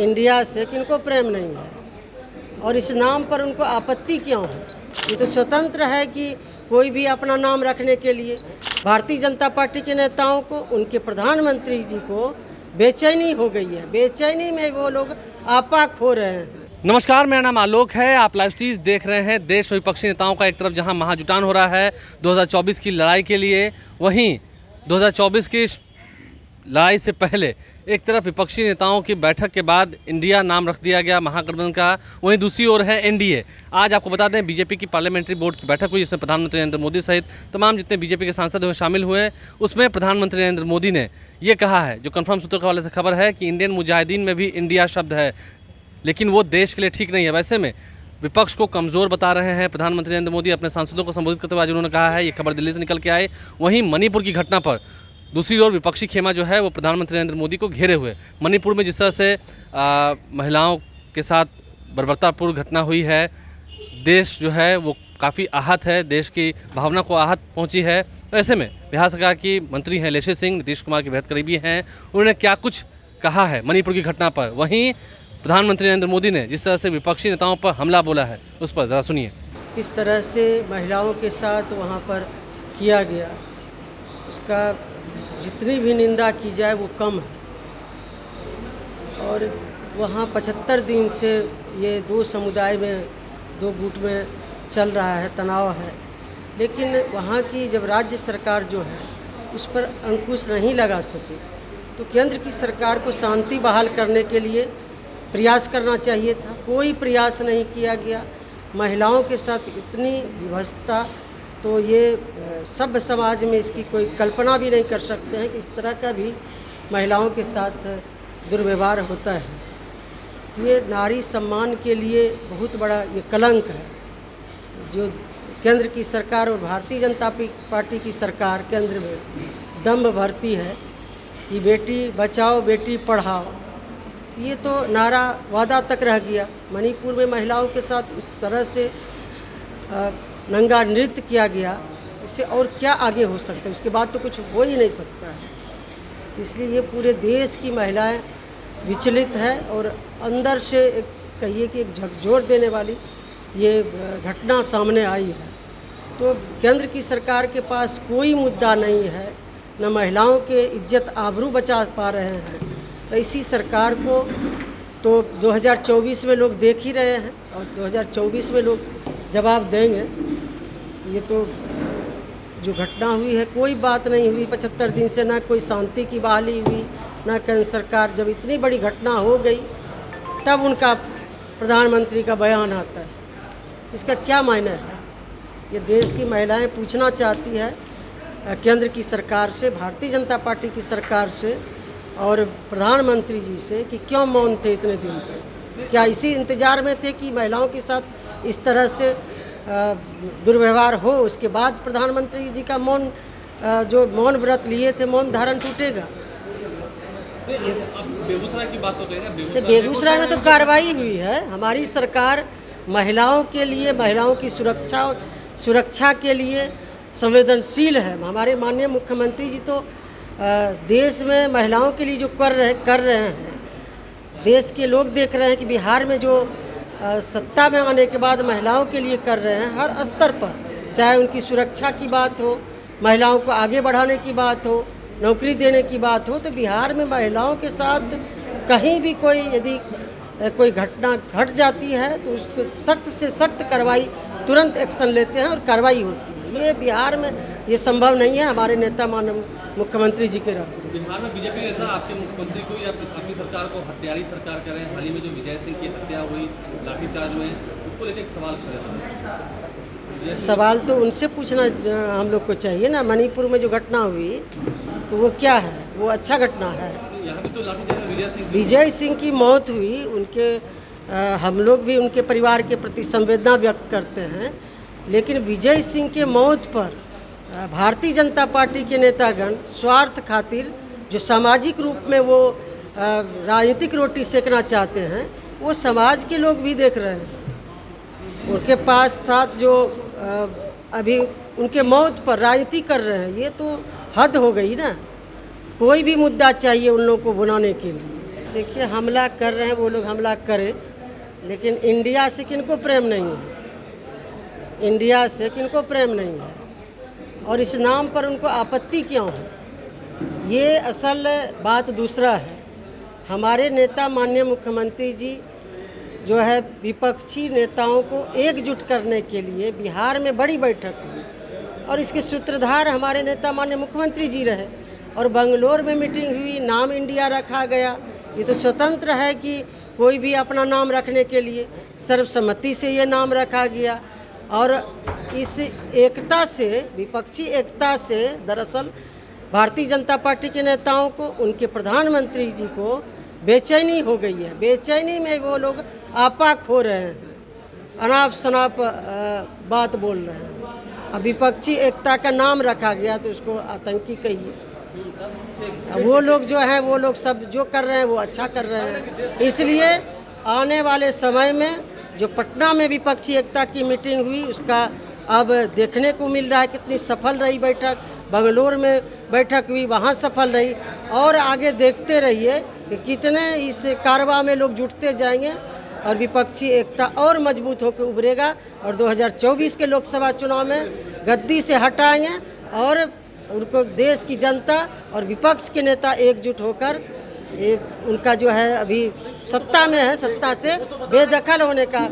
India से किनको प्रेम नहीं है और इस नाम पर उनको आपत्ति क्यों है? ये तो स्वतंत्र है कि कोई भी अपना नाम रखने के लिए। भारतीय जनता पार्टी के नेताओं को, उनके प्रधानमंत्री जी को बेचैनी हो गई है। बेचैनी में वो लोग आपा खो रहे हैं। नमस्कार, मेरा नाम आलोक है। आप लाइव स्ट्रीम देख रहे हैं। देश विपक्षी नेताओं का एक तरफ जहां महाजुटान हो रहा है 2024 की लड़ाई के लिए, वहीं 2024 की लड़ाई से पहले एक तरफ विपक्षी नेताओं की बैठक के बाद इंडिया नाम रख दिया गया महागठबंधन का, वहीं दूसरी ओर है एनडीए। आज आपको बता दें, बीजेपी की पार्लियामेंट्री बोर्ड की बैठक हुई, जिसमें प्रधानमंत्री नरेंद्र मोदी सहित तमाम जितने बीजेपी के सांसद हुए शामिल हुए। उसमें प्रधानमंत्री नरेंद्र मोदी ने ये कहा है, जो कन्फर्म सूत्रों के हवाले से खबर है, कि इंडियन मुजाहिदीन में भी इंडिया शब्द है, लेकिन वो देश के लिए ठीक नहीं है। वैसे में विपक्ष को कमज़ोर बता रहे हैं प्रधानमंत्री नरेंद्र मोदी। अपने सांसदों को संबोधित करते हुए आज उन्होंने कहा है, ये खबर दिल्ली से निकल के आए। वहीं मणिपुर की घटना पर दूसरी ओर विपक्षी खेमा जो है वो प्रधानमंत्री नरेंद्र मोदी को घेरे हुए। मणिपुर में जिस तरह से महिलाओं के साथ बर्बरतापूर्ण घटना हुई है, देश जो है वो काफ़ी आहत है, देश की भावना को आहत पहुंची है। तो ऐसे में बिहार सरकार की मंत्री हैं लेशी सिंह, नीतीश कुमार के बेहद करीबी हैं, उन्होंने क्या कुछ कहा है मणिपुर की घटना पर। वहीं प्रधानमंत्री नरेंद्र मोदी ने जिस तरह से विपक्षी नेताओं पर हमला बोला है, उस पर ज़रा सुनिए। किस तरह से महिलाओं के साथ वहाँ पर किया गया, उसका जितनी भी निंदा की जाए वो कम है। और वहाँ 75 दिन से ये दो समुदाय में, दो गुट में चल रहा है, तनाव है। लेकिन वहाँ की जब राज्य सरकार जो है उस पर अंकुश नहीं लगा सके, तो केंद्र की सरकार को शांति बहाल करने के लिए प्रयास करना चाहिए था। कोई प्रयास नहीं किया गया। महिलाओं के साथ इतनी विवशता, तो ये सभ्य समाज में इसकी कोई कल्पना भी नहीं कर सकते हैं कि इस तरह का भी महिलाओं के साथ दुर्व्यवहार होता है। तो ये नारी सम्मान के लिए बहुत बड़ा ये कलंक है, जो केंद्र की सरकार और भारतीय जनता पार्टी की सरकार केंद्र में दम्भ भरती है कि बेटी बचाओ बेटी पढ़ाओ। ये तो नारा वादा तक रह गया। मणिपुर में महिलाओं के साथ इस तरह से नंगा नृत्य किया गया, इससे और क्या आगे हो सकता है? उसके बाद तो कुछ हो ही नहीं सकता है। तो इसलिए ये पूरे देश की महिलाएं विचलित है और अंदर से एक कहिए कि एक झकझोर देने वाली ये घटना सामने आई है। तो केंद्र की सरकार के पास कोई मुद्दा नहीं है, न महिलाओं के इज्जत आबरू बचा पा रहे हैं। तो इसी सरकार को तो 2024 में लोग देख ही रहे हैं और 2024 में लोग जवाब देंगे। ये तो जो घटना हुई है, कोई बात नहीं हुई 75 दिन से, ना कोई शांति की बहाली हुई, ना केंद्र सरकार। जब इतनी बड़ी घटना हो गई तब उनका प्रधानमंत्री का बयान आता है। इसका क्या मायने है? ये देश की महिलाएं पूछना चाहती है केंद्र की सरकार से, भारतीय जनता पार्टी की सरकार से और प्रधानमंत्री जी से कि क्यों मौन थे इतने दिन तक? क्या इसी इंतज़ार में थे कि महिलाओं के साथ इस तरह से दुर्व्यवहार हो, उसके बाद प्रधानमंत्री जी का मौन, जो मौन व्रत लिए थे, मौन धारण टूटेगा? बेगूसराय की बात तो कह रहे हैं। बेगूसराय में तो कार्रवाई हुई है। हमारी सरकार महिलाओं के लिए, महिलाओं की सुरक्षा के लिए संवेदनशील है। हमारे माननीय मुख्यमंत्री जी तो देश में महिलाओं के लिए जो कर रहे हैं, देश के लोग देख रहे हैं कि बिहार में जो सत्ता में आने के बाद महिलाओं के लिए कर रहे हैं, हर स्तर पर, चाहे उनकी सुरक्षा की बात हो, महिलाओं को आगे बढ़ाने की बात हो, नौकरी देने की बात हो। तो बिहार में महिलाओं के साथ कहीं भी कोई यदि कोई घटना घट जाती है तो उस पर सख्त से सख्त कार्रवाई, तुरंत एक्शन लेते हैं और कार्रवाई होती है। ये बिहार में ये संभव नहीं है हमारे नेता माननीय मुख्यमंत्री जी के रहते। बिहार में बीजेपी नेता आपके मुख्यमंत्री को या आपकी सरकार को हत्यारी सरकार कह रहे हैं। हाल ही में जो विजय सिंह की हत्या हुई लाठीचार्ज में, उसको लेकर एक सवाल कर रहे हैं। सवाल तो उनसे पूछना हम लोग को चाहिए ना। मणिपुर में जो घटना हुई तो वो क्या है? वो अच्छा घटना है। यहाँ भी तो लाठीचार्ज विजय सिंह की मौत हुई, उनके हम लोग भी उनके परिवार के प्रति संवेदना व्यक्त करते हैं। लेकिन विजय सिंह के मौत पर भारतीय जनता पार्टी के नेतागण स्वार्थ खातिर जो सामाजिक रूप में वो राजनीतिक रोटी सेकना चाहते हैं, वो समाज के लोग भी देख रहे हैं। उनके पास साथ जो अभी उनके मौत पर राजनीति कर रहे हैं, ये तो हद हो गई ना। कोई भी मुद्दा चाहिए उन लोगों को बुलाने के लिए। देखिए, हमला कर रहे हैं वो लोग, हमला करें, लेकिन इंडिया से किनको प्रेम नहीं है, इंडिया से किनको प्रेम नहीं है, और इस नाम पर उनको आपत्ति क्यों है? ये असल बात दूसरा है। हमारे नेता माननीय मुख्यमंत्री जी जो है विपक्षी नेताओं को एकजुट करने के लिए बिहार में बड़ी बैठक हुई, और इसके सूत्रधार हमारे नेता माननीय मुख्यमंत्री जी रहे, और बंगलोर में मीटिंग हुई, नाम इंडिया रखा गया। ये तो स्वतंत्र है कि कोई भी अपना नाम रखने के लिए सर्वसम्मति से ये नाम रखा गया, और इस एकता से, विपक्षी एकता से दरअसल भारतीय जनता पार्टी के नेताओं को, उनके प्रधानमंत्री जी को बेचैनी हो गई है। बेचैनी में वो लोग आपा खो रहे हैं, अनाप शनाप बात बोल रहे हैं। अब विपक्षी एकता का नाम रखा गया तो उसको आतंकी कहिए। अब वो लोग जो हैं, वो लोग सब जो कर रहे हैं वो अच्छा कर रहे हैं। इसलिए आने वाले समय में जो पटना में विपक्षी एकता की मीटिंग हुई, उसका अब देखने को मिल रहा है कितनी सफल रही बैठक। बंगलोर में बैठक हुई, वहाँ सफल रही, और आगे देखते रहिए कि कितने इस कारवां में लोग जुटते जाएंगे और विपक्षी एकता और मजबूत होकर उभरेगा, और 2024 के लोकसभा चुनाव में गद्दी से हटाएंगे, और उनको देश की जनता और विपक्ष के नेता एकजुट होकर उनका जो है अभी सत्ता में है, सत्ता से बेदखल होने का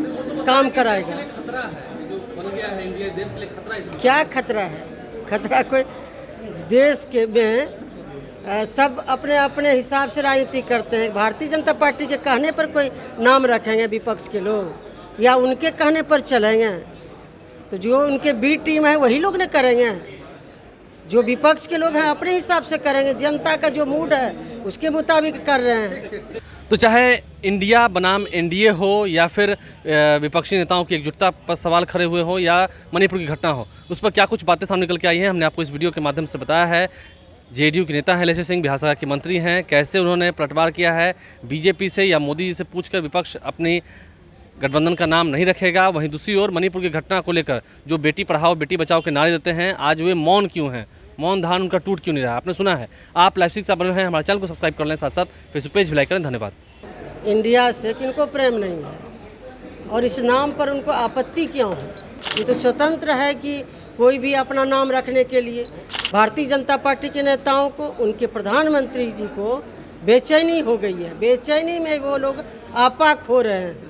काम कराएगा। खतरा है जो बन गया है इंडिया, देश के लिए खतरा है। क्या खतरा है? खतरा कोई देश के में सब अपने अपने हिसाब से राजनीति करते हैं। भारतीय जनता पार्टी के कहने पर कोई नाम रखेंगे विपक्ष के लोग, या उनके कहने पर चलेंगे? तो जो उनके बी टीम है वही लोग ने करेंगे। जो विपक्ष के लोग हैं अपने हिसाब से करेंगे, जनता का जो मूड है उसके मुताबिक कर रहे हैं। तो चाहे इंडिया बनाम एनडीए हो, या फिर विपक्षी नेताओं की एकजुटता पर सवाल खड़े हुए हो, या मणिपुर की घटना हो, उस पर क्या कुछ बातें सामने निकल के आई हैं, हमने आपको इस वीडियो के माध्यम से बताया है। जेडीयू के नेता हैं लेसी सिंह, बिहार सरकार के मंत्री हैं, कैसे उन्होंने पलटवार किया है बीजेपी से या मोदी जी से पूछकर विपक्ष अपनी गठबंधन का नाम नहीं रखेगा। वहीं दूसरी ओर मणिपुर की घटना को लेकर जो बेटी पढ़ाओ बेटी बचाओ के नारे देते हैं, आज वे मौन क्यों हैं, मौन धारण उनका टूट क्यों नहीं रहा? आपने सुना है। आप लाइव 6 बने हैं, हमारे चैनल को सब्सक्राइब कर लें, साथ साथ फेसबुक पेज भी लाइक करें। धन्यवाद। इंडिया से किनको प्रेम नहीं है, और इस नाम पर उनको आपत्ति क्यों है? ये तो स्वतंत्र है कि कोई भी अपना नाम रखने के लिए भारतीय जनता पार्टी के नेताओं को, उनके प्रधानमंत्री जी को बेचैनी हो गई है। बेचैनी में वो लोग आपा खो रहे हैं।